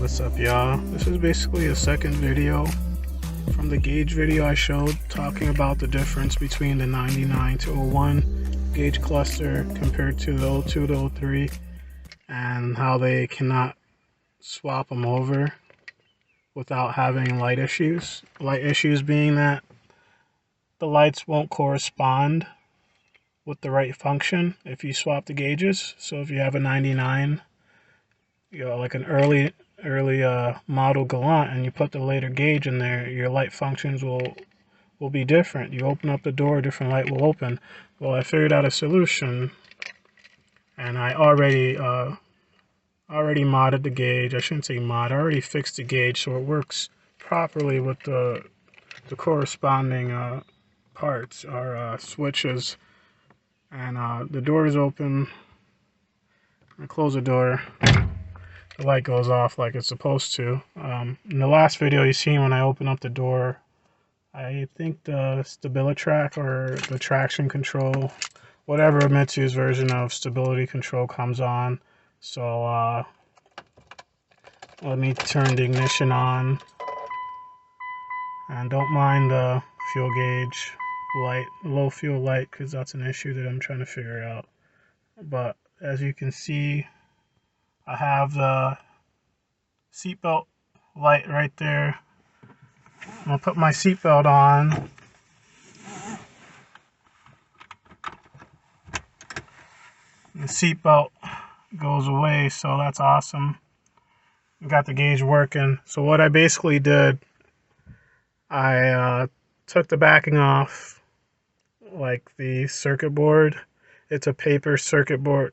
What's up, y'all? This is basically a second video from the gauge video I showed, talking about the difference between the 99 to 01 gauge cluster compared to the 02 to 03 and how they cannot swap them over without having light issues. Light issues being that the lights won't correspond with the right function if you swap the gauges. So if you have a 99, like an early model Galant, and you put the later gauge in there, your light functions will be different. You open up the door, a different light will open. Well, I figured out a solution, and I already modded the gauge. I shouldn't say mod. I already fixed the gauge so it works properly with the corresponding parts or switches. And the door is open. I close the door. The light goes off like it's supposed to. In the last video you seen, when I open up the door, I think the StabiliTrak or the traction control, whatever Mitsu's version of stability control comes on. So let me turn the ignition on. And don't mind the fuel gauge light, low fuel light, because that's an issue that I'm trying to figure out. But as you can see, I have the seatbelt light right there. I'm gonna put my seatbelt on. The seatbelt goes away, so that's awesome. Got the gauge working. So what I basically did, I took the backing off, like the circuit board. It's a paper circuit board.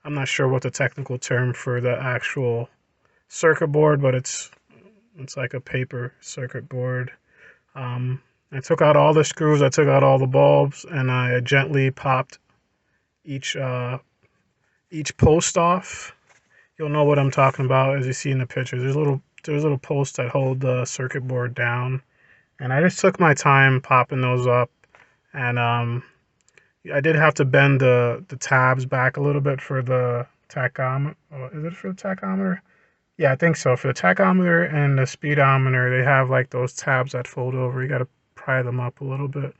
I'm not sure what the technical term for the actual circuit board, but it's like a paper circuit board. I took out all the screws, I took out all the bulbs, and I gently popped each post off. You'll know what I'm talking about as you see in the picture. There's little posts that hold the circuit board down, and I just took my time popping those up. And I did have to bend the tabs back a little bit for the tachometer. Oh, is it for the tachometer? Yeah, I think so. For the tachometer and the speedometer, they have like those tabs that fold over. You got to pry them up a little bit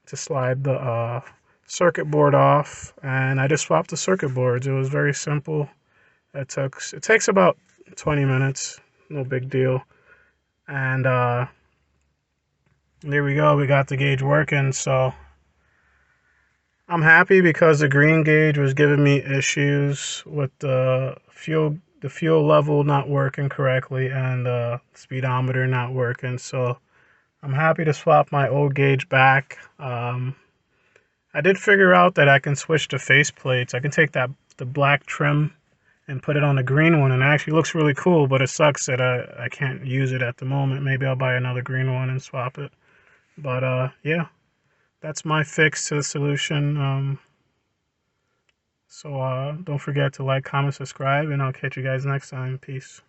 to slide the circuit board off. And I just swapped the circuit boards. It was very simple. It takes about 20 minutes. No big deal. And there we go. We got the gauge working. So I'm happy because the green gauge was giving me issues with the fuel level not working correctly and the speedometer not working. So I'm happy to swap my old gauge back. I did figure out that I can switch to face plates. I can take the black trim and put it on the green one, and it actually looks really cool, but it sucks that I can't use it at the moment. Maybe I'll buy another green one and swap it. But yeah. That's my fix to the solution. So don't forget to like, comment, subscribe, and I'll catch you guys next time. Peace.